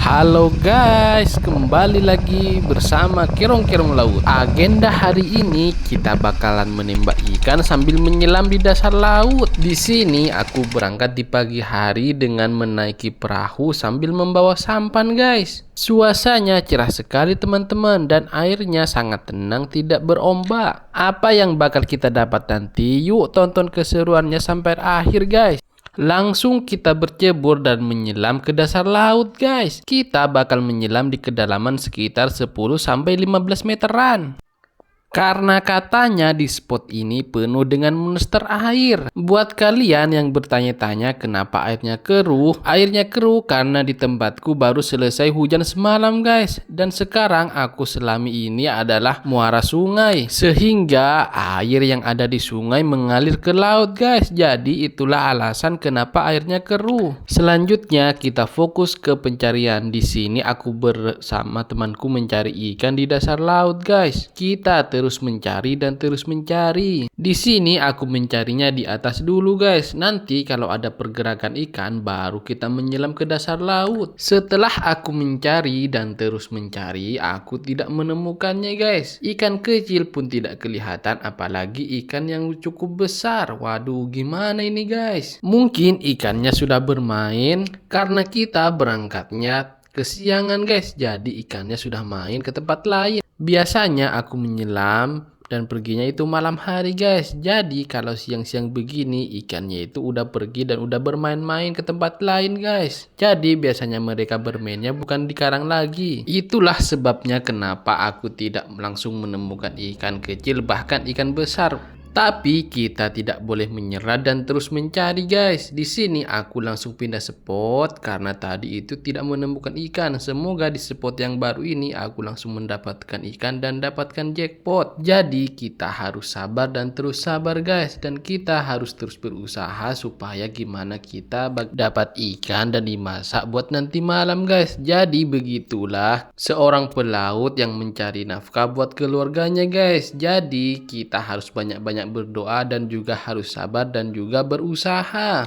Halo guys, kembali lagi bersama Kerong-Kerong Laut. Agenda hari ini kita bakalan menembak ikan sambil menyelam di dasar laut. Di sini aku berangkat di pagi hari dengan menaiki perahu sambil membawa sampan guys. Suasananya cerah sekali teman-teman dan airnya sangat tenang, tidak berombak. Apa yang bakal kita dapat nanti? Yuk tonton keseruannya sampai akhir guys. Langsung kita bercebur dan menyelam ke dasar laut guys. Kita bakal menyelam di kedalaman sekitar 10-15 meteran. Karena katanya di spot ini penuh dengan monster air. Buat kalian yang bertanya-tanya kenapa airnya keruh karena di tempatku baru selesai hujan semalam guys. Dan sekarang aku selami ini adalah muara sungai. Sehingga air yang ada di sungai mengalir ke laut guys. Jadi itulah alasan kenapa airnya keruh. Selanjutnya kita fokus ke pencarian. Di sini aku bersama temanku mencari ikan di dasar laut guys. Kita terus mencari dan terus mencari. Di sini aku mencarinya di atas dulu guys. Nanti kalau ada pergerakan ikan baru kita menyelam ke dasar laut. Setelah aku mencari dan terus mencari, aku tidak menemukannya guys. Ikan kecil pun tidak kelihatan, apalagi ikan yang cukup besar. Waduh, gimana ini guys? Mungkin ikannya sudah bermain karena kita berangkatnya kesiangan guys. Jadi ikannya sudah main ke tempat lain. Biasanya aku menyelam dan perginya itu malam hari guys. Jadi kalau siang-siang begini ikannya itu udah pergi dan udah bermain-main ke tempat lain guys. Jadi biasanya mereka bermainnya bukan di karang lagi. Itulah sebabnya kenapa aku tidak langsung menemukan ikan kecil bahkan ikan besar. Tapi kita tidak boleh menyerah dan terus mencari guys. Di sini aku langsung pindah spot karena tadi itu tidak menemukan ikan. Semoga di spot yang baru ini aku langsung mendapatkan ikan dan dapatkan jackpot. Jadi kita harus sabar dan terus sabar guys. Dan kita harus terus berusaha supaya gimana kita dapat ikan dan dimasak buat nanti malam guys. Jadi begitulah seorang pelaut yang mencari nafkah buat keluarganya guys. Jadi kita harus banyak-banyak berdoa dan juga harus sabar dan juga berusaha.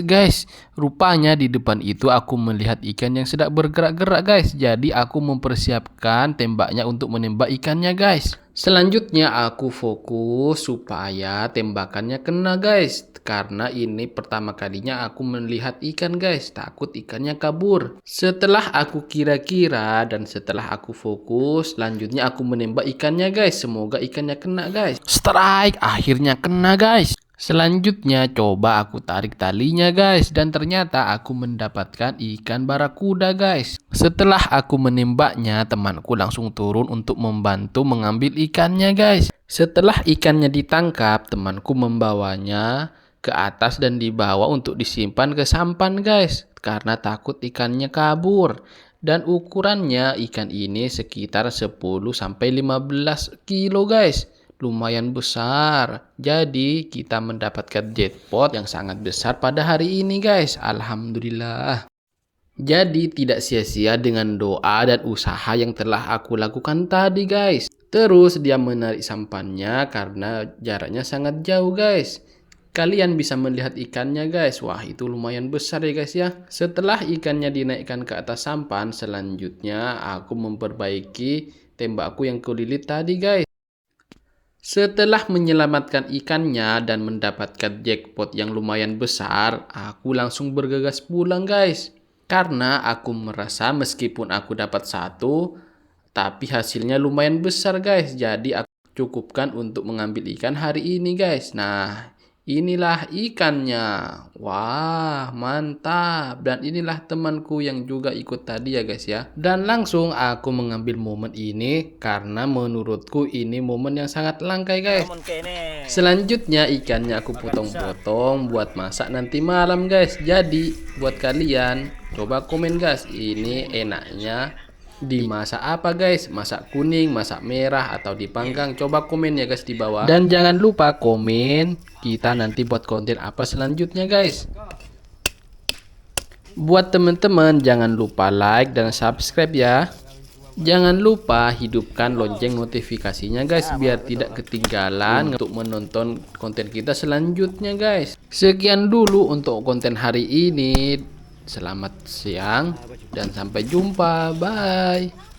Guys, rupanya di depan itu aku melihat ikan yang sedang bergerak-gerak guys. Jadi aku mempersiapkan tembaknya untuk menembak ikannya guys. Selanjutnya aku fokus supaya tembakannya kena guys. Karena ini pertama kalinya aku melihat ikan guys. Takut ikannya kabur. Setelah aku kira-kira dan setelah aku fokus, selanjutnya aku menembak ikannya guys. Semoga ikannya kena guys. Strike, akhirnya kena guys. Selanjutnya coba aku tarik talinya guys dan ternyata aku mendapatkan ikan barakuda guys. Setelah aku menembaknya, temanku langsung turun untuk membantu mengambil ikannya guys. Setelah ikannya ditangkap, temanku membawanya ke atas dan dibawa untuk disimpan ke sampan guys. Karena takut ikannya kabur. Dan ukurannya ikan ini sekitar 10-15 kilo guys. Lumayan besar. Jadi kita mendapatkan jackpot yang sangat besar pada hari ini guys. Alhamdulillah. Jadi tidak sia-sia dengan doa dan usaha yang telah aku lakukan tadi guys. Terus dia menarik sampannya karena jaraknya sangat jauh guys. Kalian bisa melihat ikannya guys. Wah, itu lumayan besar ya guys ya. Setelah ikannya dinaikkan ke atas sampan, selanjutnya aku memperbaiki tembakku yang kulilit tadi guys. Setelah menyelamatkan ikannya dan mendapatkan jackpot yang lumayan besar, aku langsung bergegas pulang guys. Karena aku merasa meskipun aku dapat satu, tapi hasilnya lumayan besar guys. Jadi aku cukupkan untuk mengambil ikan hari ini guys. Nah, inilah ikannya. Wah, mantap. Dan inilah temanku yang juga ikut tadi ya guys ya. Dan langsung aku mengambil momen ini karena menurutku ini momen yang sangat langka guys. Selanjutnya ikannya aku potong-potong buat masak nanti malam guys. Jadi buat kalian coba komen guys, ini enaknya dimasak apa guys? Masak kuning, masak merah, atau dipanggang? Coba komen ya guys di bawah. Dan jangan lupa komen kita nanti buat konten apa selanjutnya guys. Buat teman-teman jangan lupa like dan subscribe ya. Jangan lupa hidupkan lonceng notifikasinya guys biar tidak ketinggalan untuk menonton konten kita selanjutnya guys. Sekian dulu untuk konten hari ini. Selamat siang dan sampai jumpa. Bye.